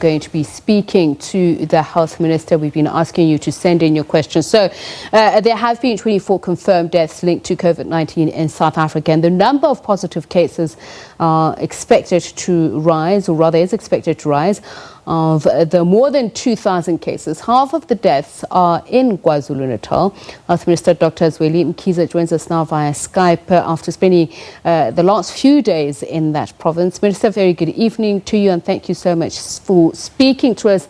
going to be speaking to the Health Minister. We've been asking you to send in your questions. So there have been 24 confirmed deaths linked to COVID-19 in South Africa, and the number of positive cases are expected to rise, or rather is expected to rise. Of the more than 2,000 cases, half of the deaths are in KwaZulu-Natal. Health Minister Dr Zweli Mkhize joins us now via Skype after spending the last few days in that province. Minister, very good evening to you, and thank you so much for speaking to us.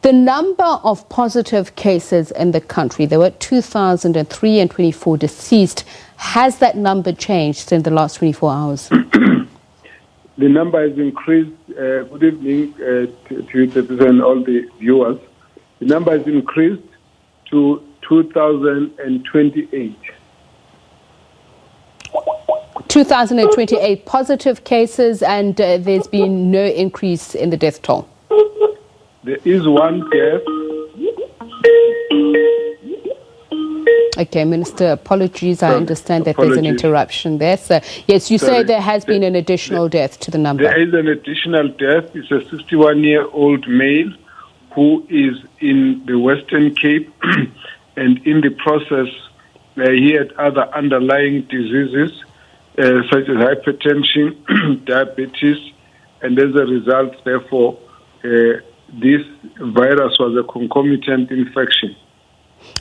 The number of positive cases in the country, there were 2,003 and 24 deceased. Has that number changed in the last 24 hours? The number has increased. Good evening to you and all the viewers. The number has increased to 2,028. 2,028 positive cases, and there's been no increase in the death toll. There is one death. Okay, Minister, apologies. I understand that there's an interruption there. So, yes, you say there has been an additional death to the number. There is an additional death. It's a 61-year-old male who is in the Western Cape, and in the process, he had other underlying diseases such as hypertension, diabetes, and as a result, therefore, this virus was a concomitant infection.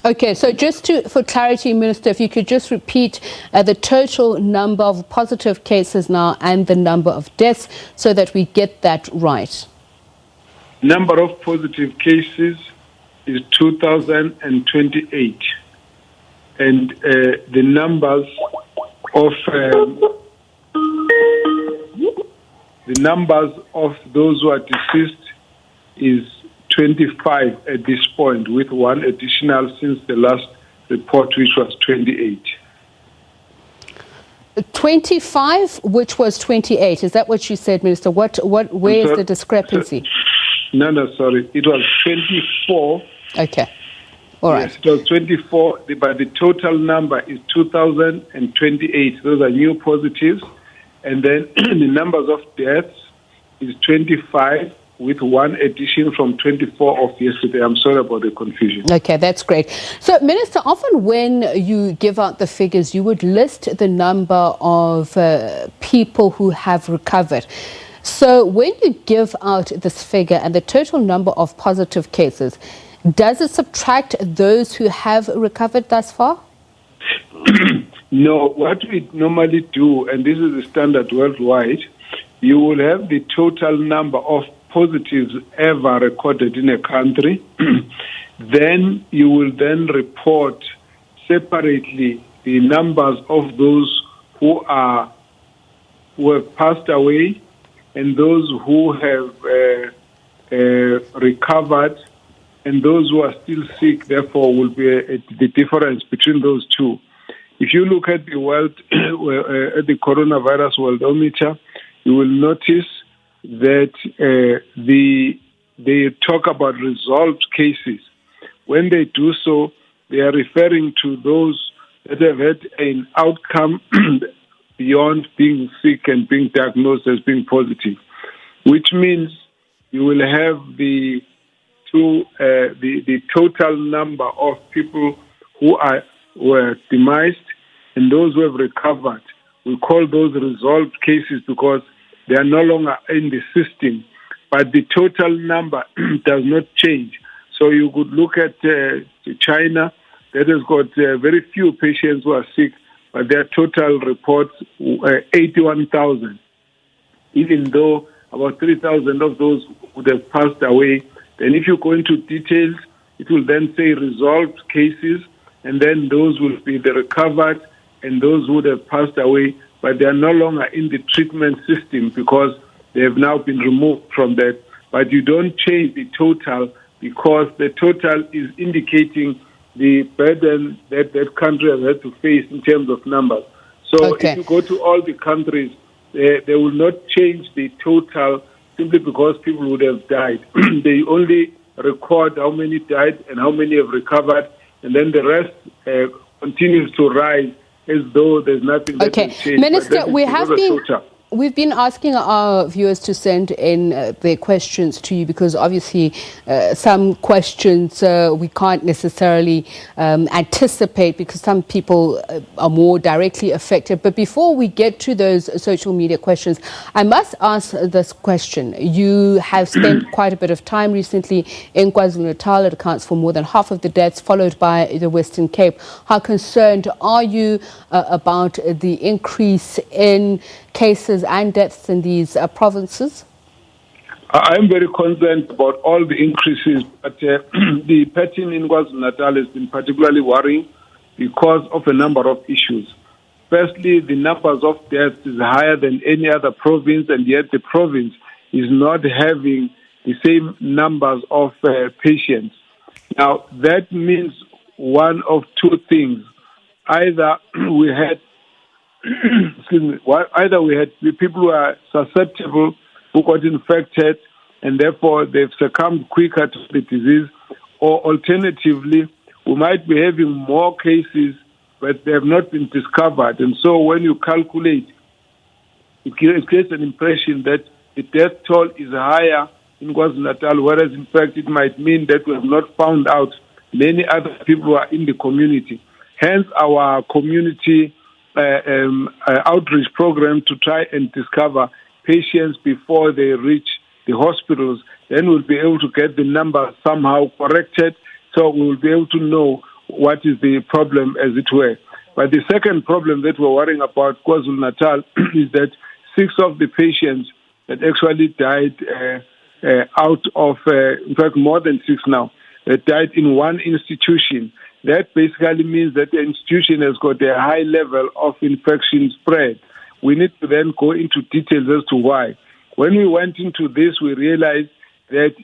Okay, so just for clarity, Minister, if you could just repeat the total number of positive cases now and the number of deaths so that we get that right. Number of positive cases is 2,028, and the numbers of those who are deceased is 25 at this point, with one additional since the last report, which was 28. 25, which was 28. Is that what you said, Minister? Where is the discrepancy? No, sorry. It was 24. Okay. All right. Yes, it was 24, but the total number is 2,028. Those are new positives. And then the numbers of deaths is 25, with one addition from 24 of yesterday. I'm sorry about the confusion. Okay, that's great. So, Minister, often when you give out the figures, you would list the number of people who have recovered. So when you give out this figure and the total number of positive cases, does it subtract those who have recovered thus far? No, what we normally do, and this is the standard worldwide, you will have the total number of positives ever recorded in a country. Then you will then report separately the numbers of those who have passed away and those who have recovered, and those who are still sick. Therefore, will be the difference between those two. If you look at the world, at the coronavirus worldometer, you will notice that they talk about resolved cases. When they do so, they are referring to those that have had an outcome beyond being sick and being diagnosed as being positive, which means you will have the total number of people who were demised and those who have recovered. We call those resolved cases because they are no longer in the system, but the total number does not change. So you could look at China, that has got very few patients who are sick, but their total reports 81,000. Even though about 3,000 of those would have passed away, then if you go into details, it will then say resolved cases, and then those will be the recovered and those who would have passed away, but they are no longer in the treatment system because they have now been removed from that. But you don't change the total because the total is indicating the burden that that country has had to face in terms of numbers. So if you go to all the countries, they will not change the total simply because people would have died. They only record how many died and how many have recovered, and then the rest continues to rise as though there's nothing that has changed. Minister, we have been we've been asking our viewers to send in their questions to you because obviously some questions we can't necessarily anticipate because some people are more directly affected. But before we get to those social media questions, I must ask this question. You have spent quite a bit of time recently in KwaZulu-Natal. It accounts for more than half of the deaths, followed by the Western Cape. How concerned are you about the increase in cases and deaths in these provinces? I'm very concerned about all the increases, but the pattern in KwaZulu-Natal has been particularly worrying because of a number of issues. Firstly, the numbers of deaths is higher than any other province, and yet the province is not having the same numbers of patients. Now, that means one of two things. Either we had either we had the people who are susceptible who got infected and therefore they've succumbed quicker to the disease, or alternatively, we might be having more cases but they have not been discovered. And so when you calculate, it creates an impression that the death toll is higher in KwaZulu-Natal, whereas in fact it might mean that we have not found out many other people who are in the community. Hence our community outreach program to try and discover patients before they reach the hospitals. Then we'll be able to get the number somehow corrected, so we will be able to know what is the problem, as it were. But the second problem that we're worrying about KwaZulu-Natal is that 6 of the patients that actually died out of, in fact, more than 6 now, that died in one institution. That basically means that the institution has got a high level of infection spread. We need to then go into details as to why. When we went into this, we realized that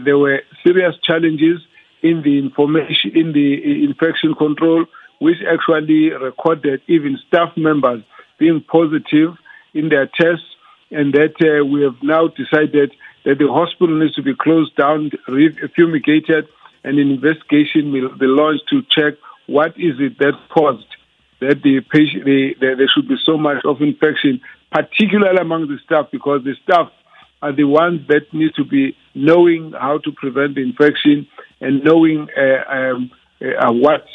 there were serious challenges in the information, in the infection control, which actually recorded even staff members being positive in their tests, and that we have now decided that the hospital needs to be closed down, fumigated, and an investigation will be launched to check what is it that caused that the patient, there should be so much of infection, particularly among the staff, because the staff are the ones that need to be knowing how to prevent the infection and knowing what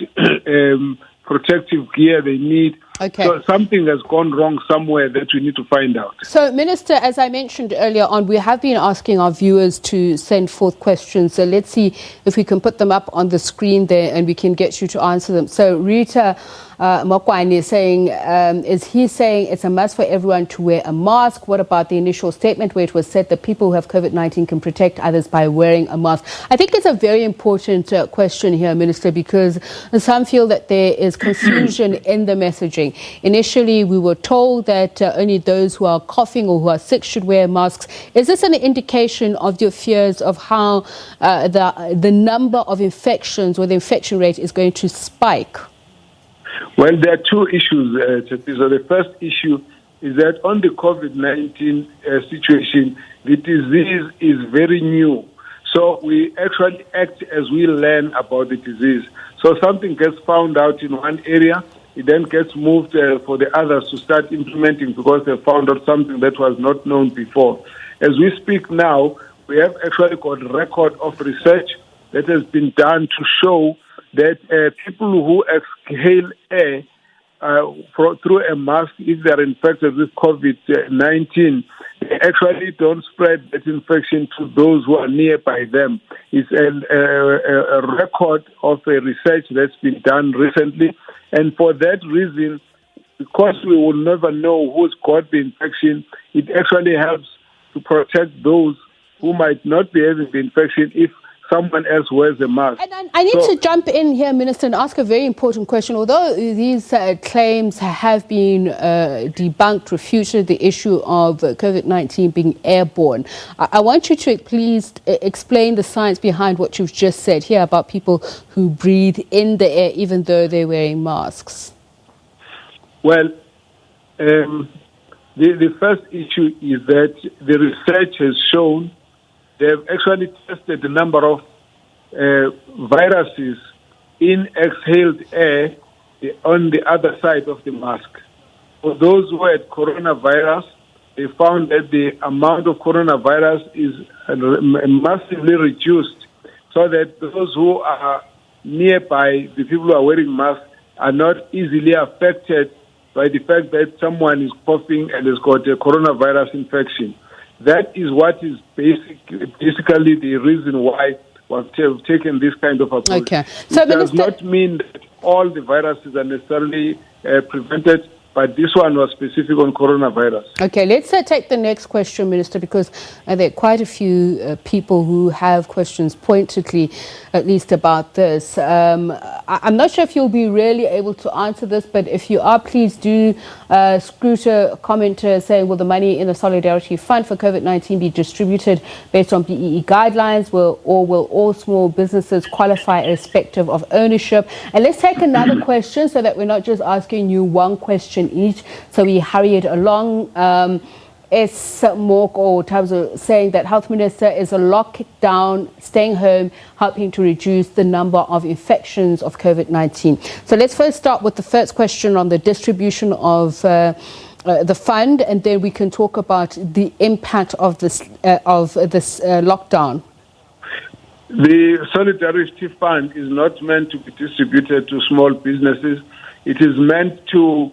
protective gear they need. Okay. So something has gone wrong somewhere that we need to find out. So, Minister, as I mentioned earlier on, we have been asking our viewers to send forth questions. So let's see if we can put them up on the screen there and we can get you to answer them. So Rita Mokwani is saying, is he saying it's a must for everyone to wear a mask? What about the initial statement where it was said that people who have COVID-19 can protect others by wearing a mask? I think it's a very important question here, Minister, because some feel that there is confusion in the messaging. Initially, we were told that only those who are coughing or who are sick should wear masks. Is this an indication of your fears of how the number of infections or the infection rate is going to spike? Well, there are two issues. So the first issue is that on the COVID-19 situation, the disease is very new. So we actually act as we learn about the disease. So something gets found out in one area, it then gets moved for the others to start implementing because they found out something that was not known before. As we speak now, we have actually got a record of research that has been done to show that people who exhale air through a mask, if they are infected with COVID-19, they actually don't spread that infection to those who are nearby them. It's a record of a research that's been done recently. And for that reason, because we will never know who's got the infection, it actually helps to protect those who might not be having the infection if someone else wears a mask. And I need to jump in here, Minister, and ask a very important question. Although these claims have been debunked, refuted, the issue of COVID-19 being airborne, I want you to please explain the science behind what you've just said here about people who breathe in the air even though they're wearing masks. Well, the first issue is that the research has shown they've actually tested the number of viruses in exhaled air on the other side of the mask. For those who had coronavirus, they found that the amount of coronavirus is massively reduced, so that those who are nearby, the people who are wearing masks, are not easily affected by the fact that someone is coughing and has got a coronavirus infection. That is what is basically the reason why we've taken this kind of approach. Okay. So it does not mean that all the viruses are necessarily prevented, but this one was specific on coronavirus. Okay, let's take the next question, Minister, because there are quite a few people who have questions pointedly, at least about this. I'm not sure if you'll be really able to answer this, but if you are, please do scrut a commenter saying, will the money in the Solidarity Fund for COVID-19 be distributed based on BEE guidelines, or will all small businesses qualify irrespective of ownership? And let's take another question so that we're not just asking you one question each, so we hurry it along. S. Moko Tabzo saying that Health Minister is a lockdown, staying home, helping to reduce the number of infections of COVID-19. So let's first start with the first question on the distribution of the fund, and then we can talk about the impact of this lockdown. The Solidarity Fund is not meant to be distributed to small businesses. It is meant to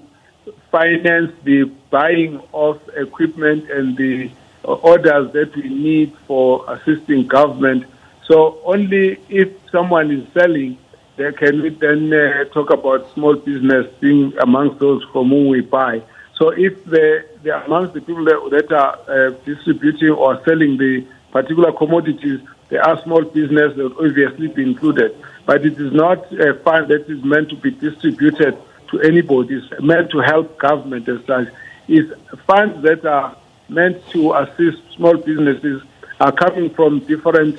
finance the buying of equipment and the orders that we need for assisting government. So only if someone is selling, can we then talk about small business being amongst those from whom we buy. So if they're amongst the people that are distributing or selling the particular commodities, there are small business that will obviously be included. But it is not a fund that is meant to be distributed to anybody. It's meant to help government as such. It's funds that are meant to assist small businesses are coming from different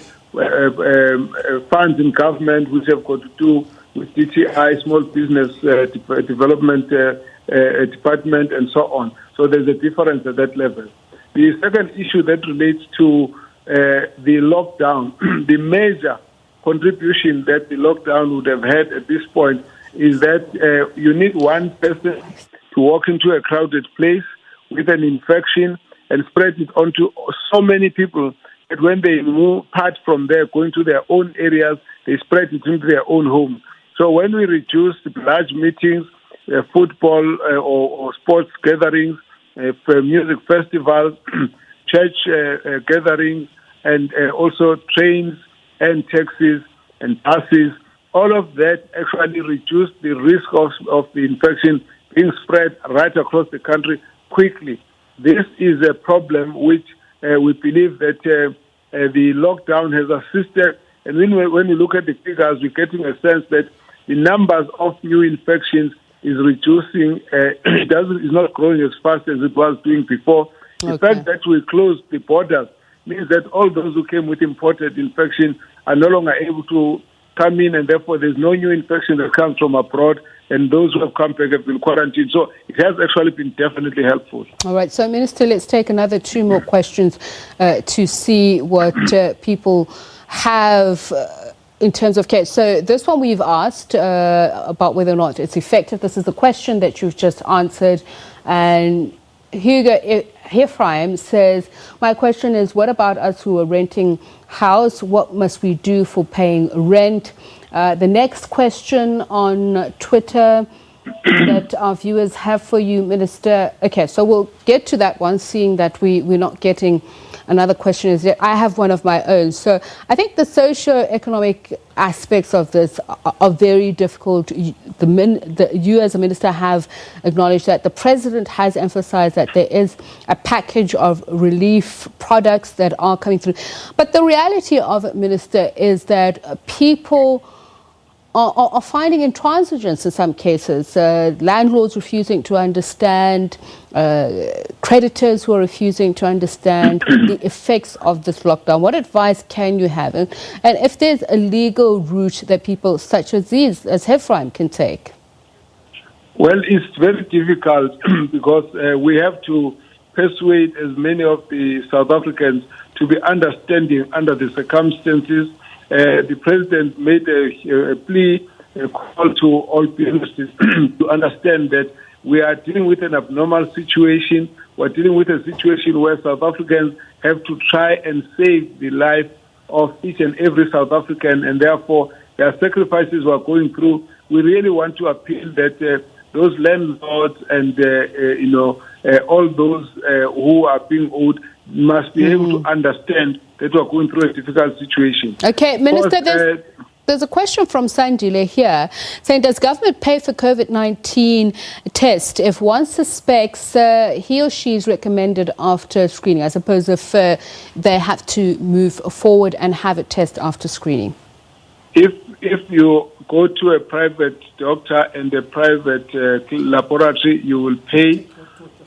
funds in government which have got to do with DTI, Small Business Development Department, and so on. So there's a difference at that level. The second issue that relates to the lockdown, the major contribution that the lockdown would have had at this point is that you need one person to walk into a crowded place with an infection and spread it onto so many people that when they move apart from there, going to their own areas, they spread it into their own homes. So when we reduce large meetings, football or sports gatherings, music festivals, church gatherings, and also trains and taxis and buses, all of that actually reduce the risk of the infection being spread right across the country quickly. This is a problem which we believe that the lockdown has assisted. And when we look at the figures, we're getting a sense that the numbers of new infections is reducing. It's not growing as fast as it was doing before. Okay. The fact that we closed the borders means that all those who came with imported infection are no longer able to come in, and therefore there's no new infection that comes from abroad, and those who have come back have been quarantined. So it has actually been definitely helpful. All right. So, Minister, let's take another two more questions to see what people have in terms of case. So this one we've asked about whether or not it's effective. This is the question that you've just answered. And Hugo Ephraim says, my question is, what about us who are renting house? What must we do for paying rent? The next question on Twitter that our viewers have for you, Minister. Okay, so we'll get to that one, seeing that we're not getting another question. Is that I have one of my own. So I think the socio-economic aspects of this are very difficult. You as a minister have acknowledged that. The president has emphasized that there is a package of relief products that are coming through. But the reality of it, Minister, is that people are finding intransigence in some cases. Landlords refusing to understand, creditors who are refusing to understand the effects of this lockdown. What advice can you have? And if there's a legal route that people such as these, as Ephraim, can take? Well, it's very difficult because we have to persuade as many of the South Africans to be understanding under the circumstances. The president made a plea, a call to all businesses to understand that we are dealing with an abnormal situation we're dealing with a situation where South Africans have to try and save the life of each and every South African, and therefore there are sacrifices we're going through. We really want to appeal that those landlords and all those who are being owed must be able to understand that we're going through a difficult situation. Okay, Minister, there's a question from Sandile here saying, does government pay for COVID-19 test if one suspects he or she is recommended after screening? I suppose if they have to move forward and have a test after screening. If you go to a private doctor and a private laboratory, you will pay.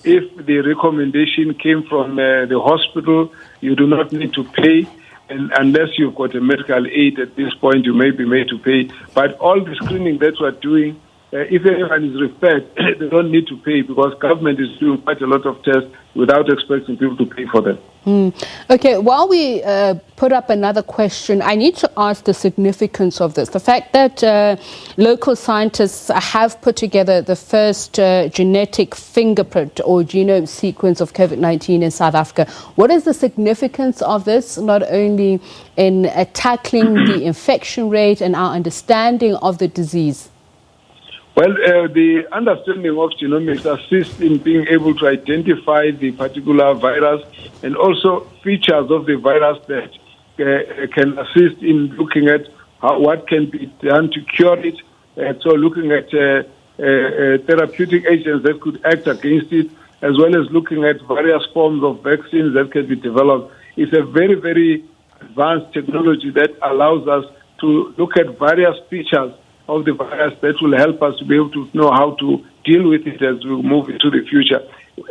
If the recommendation came from the hospital, you do not need to pay. And unless you've got a medical aid at this point, you may be made to pay. But all the screening that we're doing, if anyone is referred, they don't need to pay because government is doing quite a lot of tests without expecting people to pay for them. Okay, while we put up another question, I need to ask the significance of this. The fact that local scientists have put together the first genetic fingerprint or genome sequence of COVID-19 in South Africa. What is the significance of this, not only in tackling the infection rate and our understanding of the disease? Well, the understanding of genomics assists in being able to identify the particular virus and also features of the virus that can assist in looking at what can be done to cure it. So looking at therapeutic agents that could act against it, as well as looking at various forms of vaccines that can be developed. It's a very, very advanced technology that allows us to look at various features of the virus that will help us to be able to know how to deal with it as we move into the future.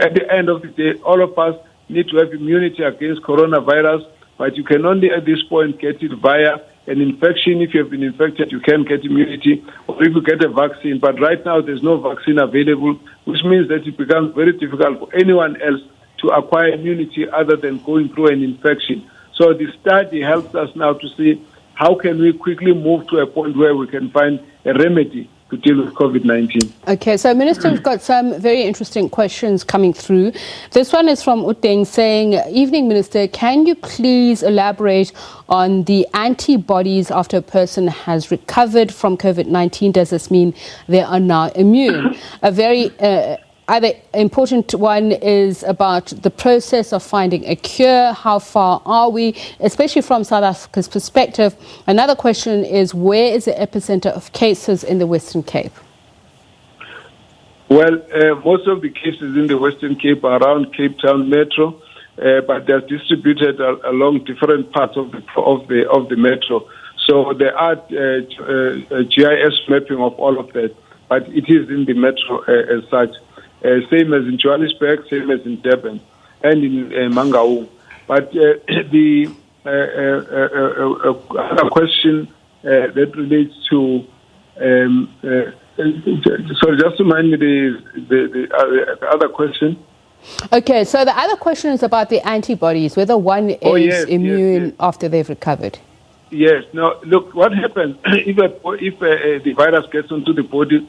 At the end of the day, all of us need to have immunity against coronavirus, but you can only at this point get it via an infection. If you have been infected, you can get immunity, or if you get a vaccine. But right now, there's no vaccine available, which means that it becomes very difficult for anyone else to acquire immunity other than going through an infection. So the study helps us now to see how can we quickly move to a point where we can find a remedy to deal with COVID-19. Okay, so Minister, we've got some very interesting questions coming through. This one is from Uteng saying, evening Minister, can you please elaborate on the antibodies after a person has recovered from COVID-19? Does this mean they are now immune? A very other important one is about the process of finding a cure. How far are we, especially from South Africa's perspective? Another question is, where is the epicenter of cases in the Western Cape? Well, most of the cases in the Western Cape are around Cape Town Metro, but they're distributed along different parts of the metro. So there are GIS mapping of all of that, but it is in the metro as such. Same as in Johannesburg, same as in Durban, and in Mangaung. But the other question that relates to, sorry, just remind me the other question. Okay, so the other question is about the antibodies, whether one is immune after they've recovered. Yes. Now, look, what happens if the virus gets into the body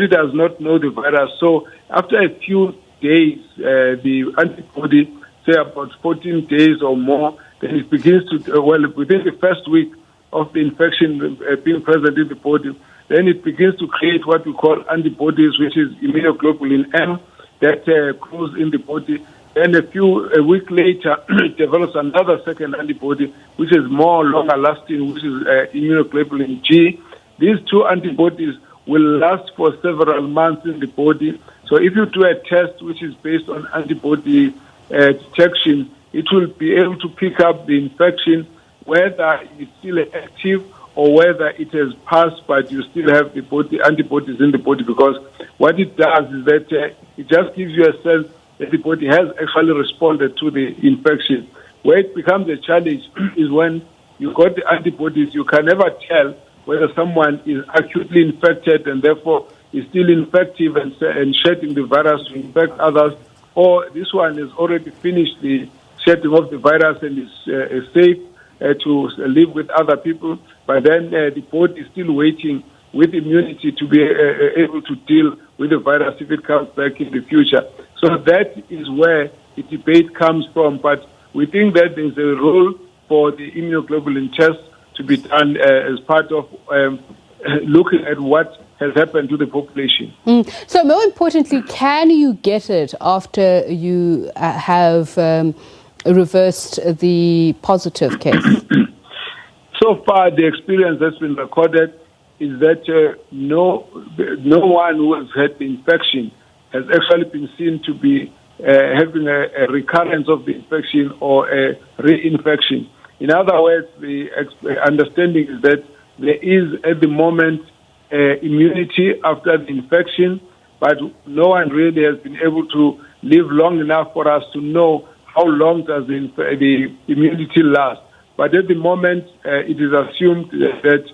does not know the virus. So after a few days, the antibody, say about 14 days or more, then it begins to, within the first week of the infection being present in the body, then it begins to create what we call antibodies, which is immunoglobulin M, that grows in the body. Then a week later, it develops another second antibody, which is more longer lasting, which is immunoglobulin G. These two antibodies will last for several months in the body. So if you do a test which is based on antibody detection, it will be able to pick up the infection, whether it's still active or whether it has passed, but you still have the antibodies in the body, because what it does is that it just gives you a sense that the body has actually responded to the infection. Where it becomes a challenge is when you got the antibodies, you can never tell whether someone is acutely infected and therefore is still infective and shedding the virus to infect others, or this one has already finished the shedding of the virus and is safe to live with other people, but then the body is still waiting with immunity to be able to deal with the virus if it comes back in the future. So that is where the debate comes from. But we think that there's a role for the immunoglobulin test to be done as part of looking at what has happened to the population. So more importantly, can you get it after you have reversed the positive case? So far, the experience that's been recorded is that no one who has had the infection has actually been seen to be having a recurrence of the infection or a reinfection. In other words, the understanding is that there is at the moment immunity after the infection, but no one really has been able to live long enough for us to know how long does the immunity last. But at the moment, it is assumed that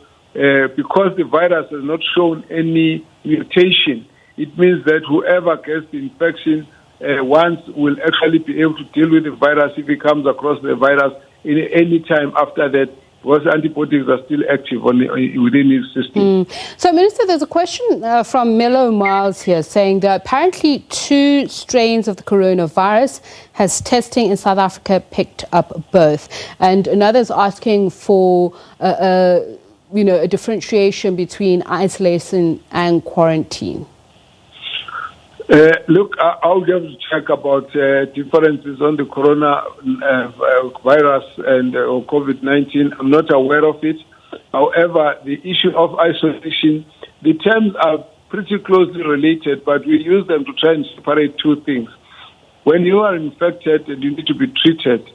because the virus has not shown any mutation, it means that whoever gets the infection once will actually be able to deal with the virus if it comes across the virus in any time after that, because antibodies are still active within his system. So, Minister, there's a question from Mellow Miles here saying that apparently 2 strains of the coronavirus has testing in South Africa picked up both. And another's asking for, a differentiation between isolation and quarantine. Look, I'll just check about differences on the coronavirus and or COVID-19. I'm not aware of it. However, the issue of isolation, the terms are pretty closely related, but we use them to try and separate 2 things. When you are infected and you need to be treated,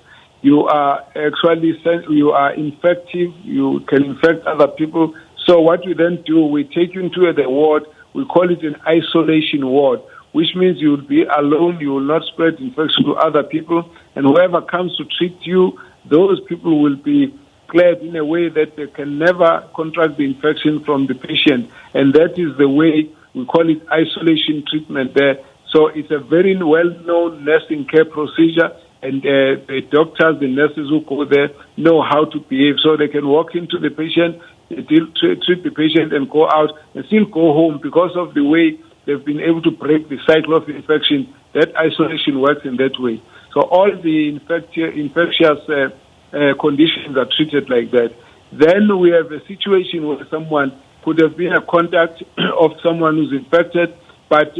you are actually you are infective. You can infect other people. So what we then do, we take you into the ward. We call it an isolation ward, which means you will be alone, you will not spread infection to other people, and whoever comes to treat you, those people will be cleared in a way that they can never contract the infection from the patient, and that is the way we call it isolation treatment there. So it's a very well-known nursing care procedure, and the doctors, the nurses who go there know how to behave, so they can walk into the patient, treat the patient and go out and still go home because of the way they've been able to break the cycle of infection. That isolation works in that way. So all the infectious conditions are treated like that. Then we have a situation where someone could have been a contact of someone who's infected, but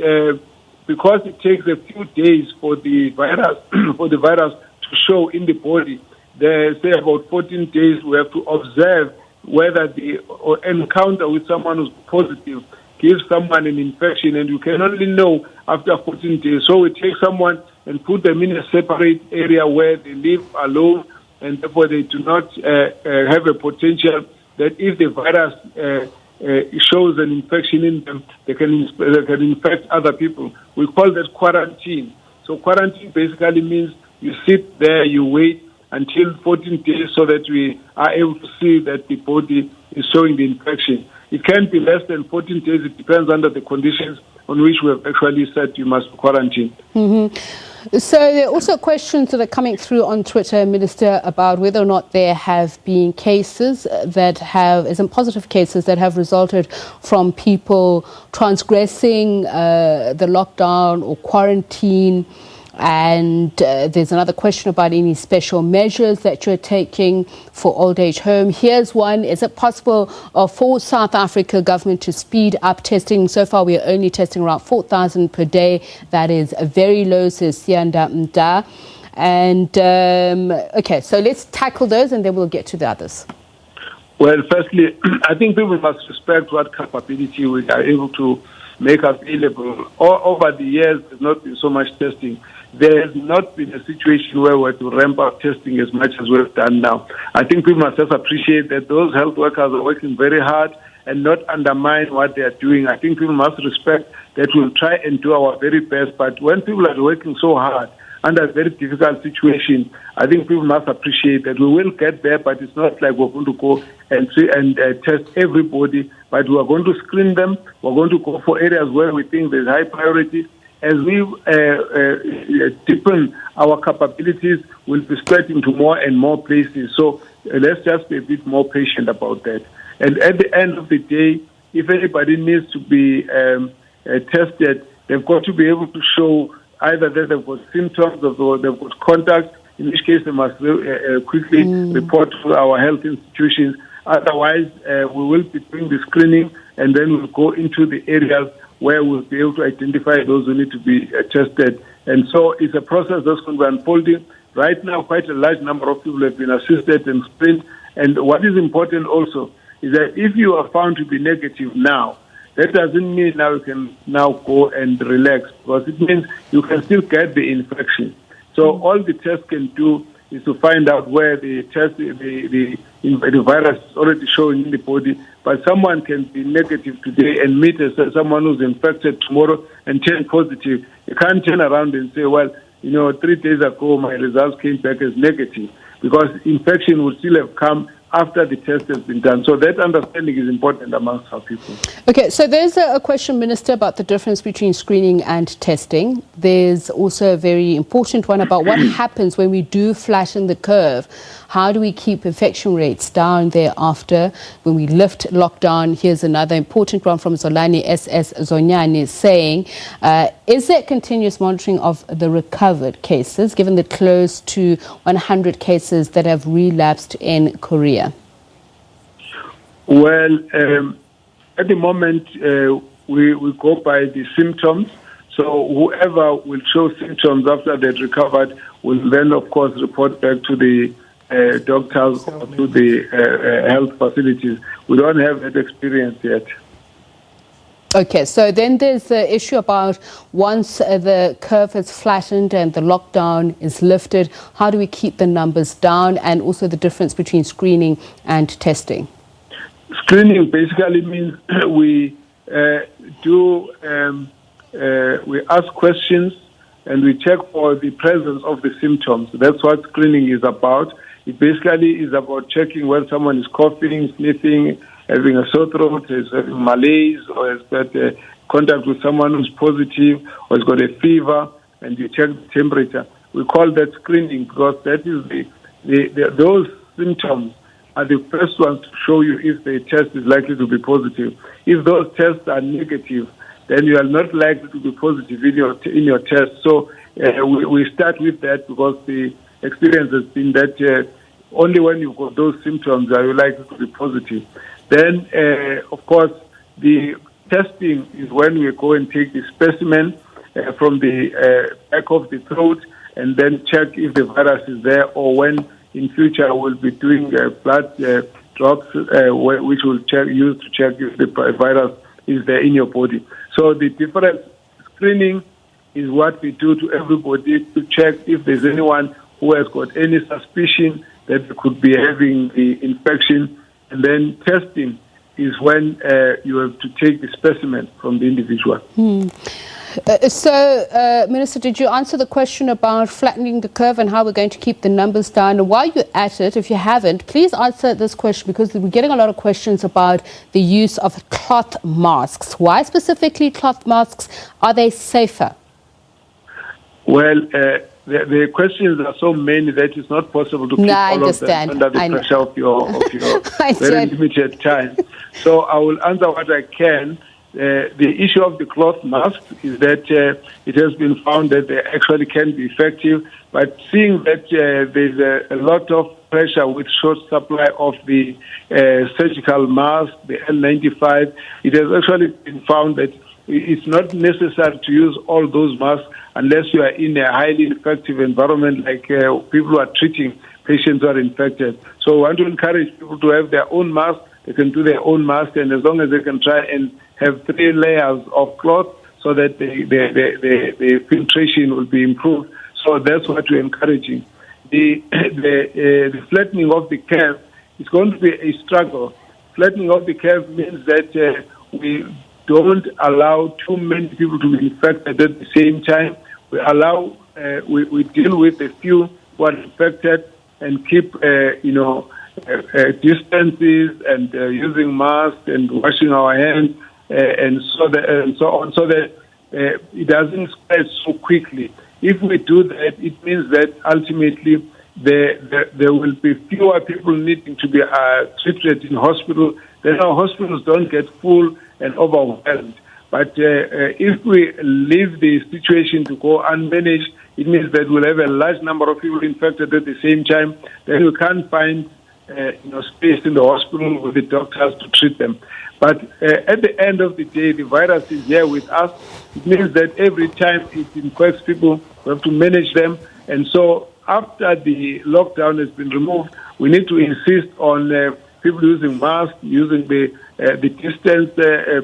because it takes a few days for the virus to show in the body, they say about 14 days we have to observe whether the encounter with someone who's positive gives someone an infection, and you can only know after 14 days. So we take someone and put them in a separate area where they live alone, and therefore they do not have a potential that if the virus shows an infection in them, they can infect other people. We call that quarantine. So quarantine basically means you sit there, you wait until 14 days so that we are able to see that the body is showing the infection. It can be less than 14 days. It depends under the conditions on which we have actually said you must quarantine. So there are also questions that are coming through on Twitter, Minister, about whether or not there have been cases that positive cases that have resulted from people transgressing the lockdown or quarantine. And there's another question about any special measures that you're taking for old age home. Here's one. Is it possible for South Africa government to speed up testing? So far, we are only testing around 4,000 per day. That is very low, says Sianda Mda. And, okay, so let's tackle those and then we'll get to the others. Well, firstly, I think people must respect what capability we are able to make available. Over the years, there's not been so much testing. There has not been a situation where we're to ramp up testing as much as we've done now. I think people must just appreciate that those health workers are working very hard and not undermine what they are doing. I think people must respect that we'll try and do our very best. But when people are working so hard under a very difficult situation, I think people must appreciate that we will get there, but it's not like we're going to go and test everybody, but we are going to screen them. We're going to go for areas where we think there's high priority. As we deepen our capabilities, we'll be spread into more and more places. So let's just be a bit more patient about that. And at the end of the day, if anybody needs to be tested, they've got to be able to show either that they've got symptoms or they've got contact, in which case they must quickly report to our health institutions. Otherwise, we will be doing the screening, and then we'll go into the areas where we'll be able to identify those who need to be tested. And so it's a process that's going to be unfolding. Right now, quite a large number of people have been assisted and screened. And what is important also is that if you are found to be negative now, that doesn't mean now you can now go and relax, because it means you can still get the infection. So all the test can do is to find out where the virus is already showing in the body. But someone can be negative today and meet someone who's infected tomorrow and turn positive. You can't turn around and say, well, 3 days ago my results came back as negative, because infection will still have come after the test has been done. So that understanding is important amongst our people. Okay, so there's a question, Minister, about the difference between screening and testing. There's also a very important one about what happens when we do flatten the curve. How do we keep infection rates down thereafter when we lift lockdown? Here's another important one from Zolani SS Zonyani saying, is there continuous monitoring of the recovered cases, given the close to 100 cases that have relapsed in Korea? Well, at the moment, we go by the symptoms. So whoever will show symptoms after they've recovered will then, of course, report back to the doctors or to the health facilities. We don't have that experience yet. Okay, so then there's the issue about once the curve is flattened and the lockdown is lifted, how do we keep the numbers down, and also the difference between screening and testing? Screening basically means we we ask questions and we check for the presence of the symptoms. That's what screening is about. It basically is about checking when someone is coughing, sniffing, having a sore throat, is having malaise, or has got contact with someone who's positive, or has got a fever, and you check the temperature. We call that screening, because that is those symptoms are the first ones to show you if the test is likely to be positive. If those tests are negative, then you are not likely to be positive in your test. So we start with that, because the experience has been that only when you've got those symptoms are you likely to be positive. Then, of course, the testing is when we go and take the specimen from the back of the throat and then check if the virus is there, or when in future we'll be doing blood drops which we'll use to check if the virus is there in your body. So the different screening is what we do to everybody to check if there's anyone who has got any suspicion that they could be having the infection. And then testing is when you have to take the specimen from the individual. So, Minister, did you answer the question about flattening the curve and how we're going to keep the numbers down? And while you're at it, if you haven't, please answer this question, because we're getting a lot of questions about the use of cloth masks. Why specifically cloth masks? Are they safer? Well, the questions are so many that it's not possible to keep all of them under the pressure of your very limited time. So I will answer what I can. The issue of the cloth mask is that it has been found that they actually can be effective, but seeing that there's a lot of pressure with short supply of the surgical mask, the N95, it has actually been found that it's not necessary to use all those masks unless you are in a highly infective environment, like people who are treating patients who are infected. So I want to encourage people to have their own mask. They can do their own mask, and as long as they can try and have 3 layers of cloth so that the filtration will be improved. So that's what we're encouraging. The flattening of the curve is going to be a struggle. Flattening of the curve means that we don't allow too many people to be infected at the same time. We allow, we deal with a few who are infected and keep, distances and using masks and washing our hands and so on, so that it doesn't spread so quickly. If we do that, it means that ultimately there will be fewer people needing to be treated in hospital. Then our hospitals don't get full, and overwhelmed. But if we leave the situation to go unmanaged, it means that we'll have a large number of people infected at the same time. Then we can't find space in the hospital with the doctors to treat them. But at the end of the day, the virus is here with us. It means that every time it infects people, we have to manage them. And so after the lockdown has been removed, we need to insist on people using masks, using the distance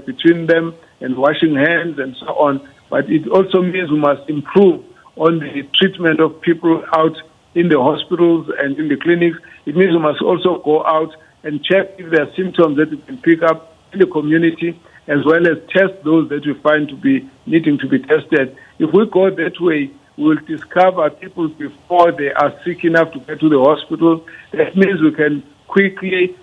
between them, and washing hands and so on. But it also means we must improve on the treatment of people out in the hospitals and in the clinics. It means we must also go out and check if there are symptoms that we can pick up in the community, as well as test those that we find to be needing to be tested. If we go that way, we will discover people before they are sick enough to get to the hospital. That means we can quickly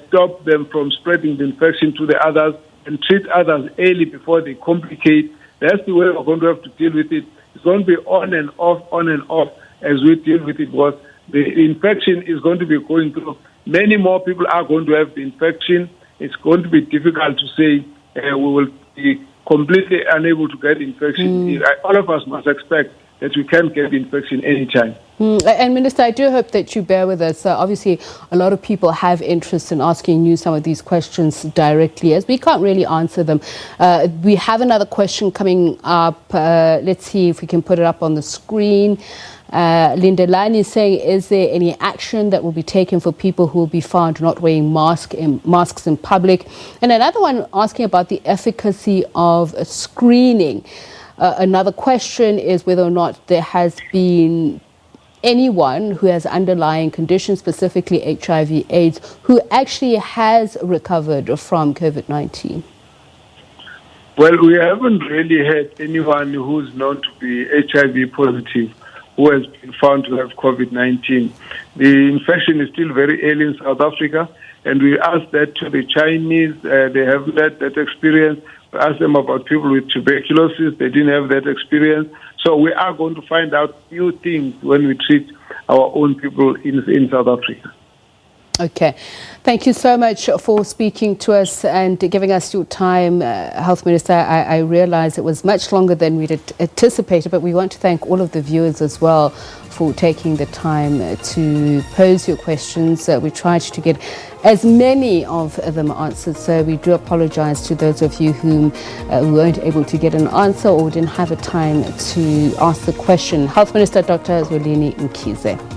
stop them from spreading the infection to the others and treat others early before they complicate. That's the way we're going to have to deal with it. It's going to be on and off as we deal with it, because the infection is going to be going through. Many more people are going to have the infection. It's going to be difficult to say we will be completely unable to get infection. All of us must expect that we can get the infection anytime. And Minister, I do hope that you bear with us. Obviously, a lot of people have interest in asking you some of these questions directly, as we can't really answer them. We have another question coming up. Let's see if we can put it up on the screen. Linda Lani is saying, is there any action that will be taken for people who will be found not wearing masks in public? And another one asking about the efficacy of screening. Another question is whether or not there has been anyone who has underlying conditions, specifically HIV/AIDS, who actually has recovered from COVID-19. Well, we haven't really had anyone who's known to be HIV positive who has been found to have COVID-19. The infection is still very early in South Africa, and we asked that to the Chinese. They haven't had that experience. We asked them about people with tuberculosis. They didn't have that experience. So we are going to find out new things when we treat our own people in South Africa. Okay. Thank you so much for speaking to us and giving us your time, Health Minister. I realize it was much longer than we'd anticipated, but we want to thank all of the viewers as well for taking the time to pose your questions. We tried to get as many of them answered, so we do apologize to those of you who weren't able to get an answer or didn't have a time to ask the question. Health Minister Dr Zweli Mkhize.